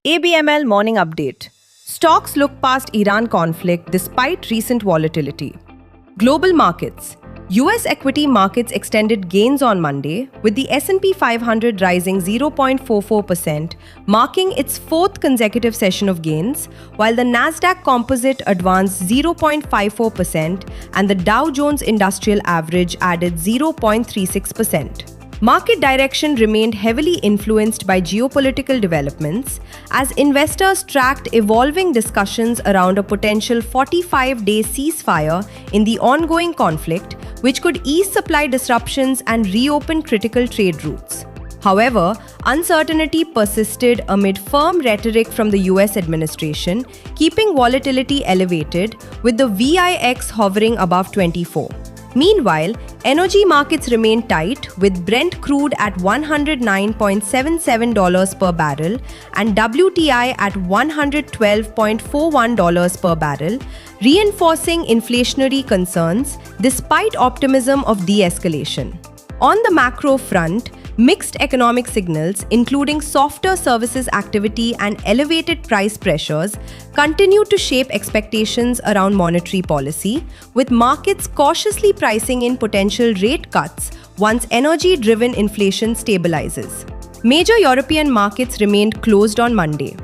ABML Morning Update. Stocks look past Iran conflict despite recent volatility. Global markets. US equity markets extended gains on Monday, with the S&P 500 rising 0.44%, marking its fourth consecutive session of gains, while the Nasdaq Composite advanced 0.54% and the Dow Jones Industrial Average added 0.36%. Market direction remained heavily influenced by geopolitical developments as investors tracked evolving discussions around a potential 45-day ceasefire in the ongoing conflict, which could ease supply disruptions and reopen critical trade routes. However, uncertainty persisted amid firm rhetoric from the US administration, keeping volatility elevated, with the VIX hovering above 24. Meanwhile, energy markets remain tight, with Brent crude at $109.77 per barrel and WTI at $112.41 per barrel, reinforcing inflationary concerns despite optimism of de-escalation. On the macro front, mixed economic signals, including softer services activity and elevated price pressures, continue to shape expectations around monetary policy, with markets cautiously pricing in potential rate cuts once energy-driven inflation stabilizes. Major European markets remained closed on Monday.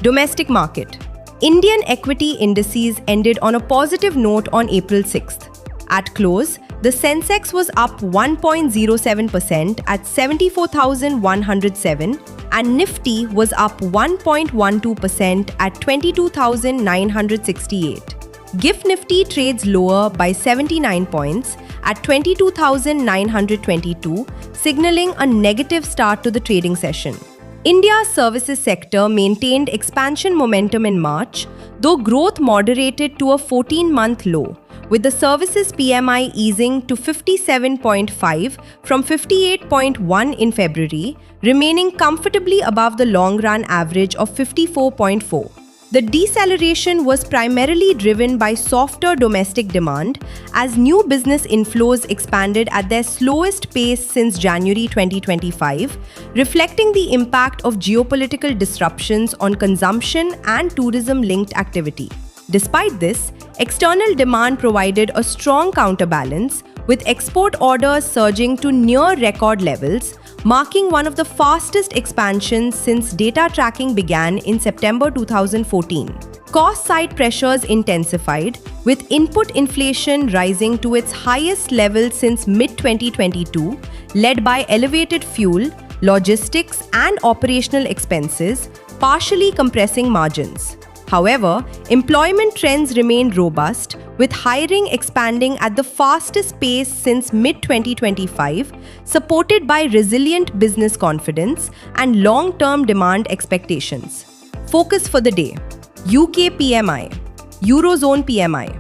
Domestic market. Indian equity indices ended on a positive note on April 6th. At close, the Sensex was up 1.07% at 74,107 and Nifty was up 1.12% at 22,968. GIFT Nifty trades lower by 79 points at 22,922, signaling a negative start to the trading session. India's services sector maintained expansion momentum in March, though growth moderated to a 14-month low, with the services PMI easing to 57.5 from 58.1 in February, remaining comfortably above the long-run average of 54.4. The deceleration was primarily driven by softer domestic demand as new business inflows expanded at their slowest pace since January 2025, reflecting the impact of geopolitical disruptions on consumption and tourism-linked activity. Despite this, external demand provided a strong counterbalance, with export orders surging to near record levels, marking one of the fastest expansions since data tracking began in September 2014. Cost-side pressures intensified, with input inflation rising to its highest level since mid-2022, led by elevated fuel, logistics, and operational expenses, partially compressing margins. However, employment trends remained robust, with hiring expanding at the fastest pace since mid-2025, supported by resilient business confidence and long-term demand expectations. Focus for the day: UK PMI, Eurozone PMI,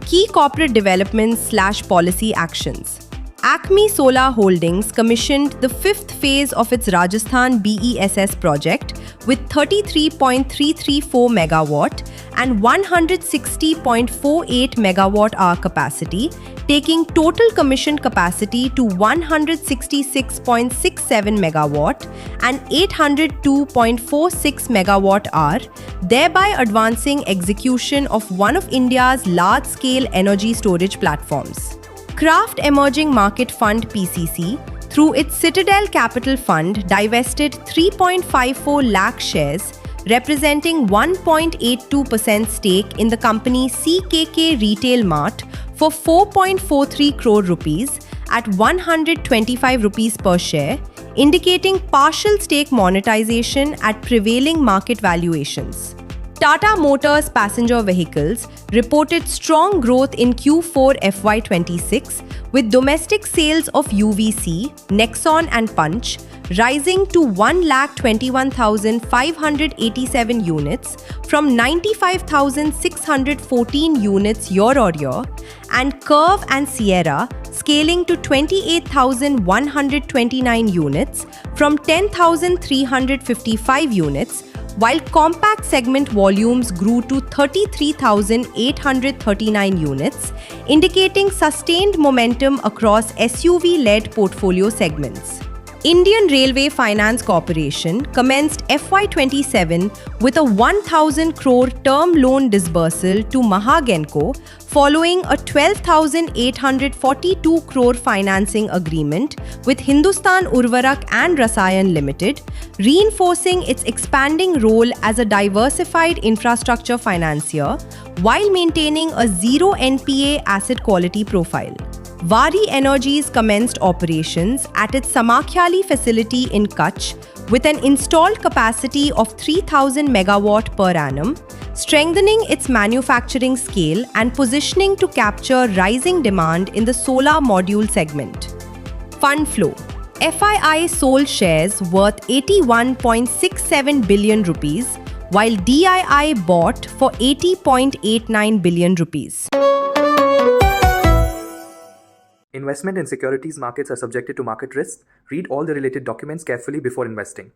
key corporate developments/policy actions. Acme Solar Holdings commissioned the fifth phase of its Rajasthan BESS project with 33.334 megawatt and 160.48 megawatt-hour capacity, taking total commissioned capacity to 166.67 megawatt and 802.46 megawatt-hour, thereby advancing execution of one of India's large-scale energy storage platforms. Craft Emerging Market Fund (PCC), through its Citadel Capital Fund, divested 3.54 lakh shares, representing 1.82% stake in the company CKK Retail Mart for 4.43 crore rupees at 125 rupees per share, indicating partial stake monetization at prevailing market valuations. Tata Motors Passenger Vehicles reported strong growth in Q4 FY26, with domestic sales of UVC, Nexon and Punch rising to 1,21,587 units from 95,614 units year-on-year, and Curve and Sierra scaling to 28,129 units from 10,355 units, while compact segment volumes grew to 33,839 units, indicating sustained momentum across SUV-led portfolio segments. Indian Railway Finance Corporation commenced FY27 with a 1,000 crore term loan disbursal to Mahagenco following a 12,842 crore financing agreement with Hindustan Urvarak and Rasayan Limited, reinforcing its expanding role as a diversified infrastructure financier while maintaining a zero NPA asset quality profile. Vari Energies commenced operations at its Samakhyali facility in Kutch with an installed capacity of 3,000 megawatt per annum, strengthening its manufacturing scale and positioning to capture rising demand in the solar module segment. Fund flow. FII sold shares worth 81.67 billion rupees, while DII bought for 80.89 billion rupees. Investment in securities markets are subjected to market risks. Read all the related documents carefully before investing.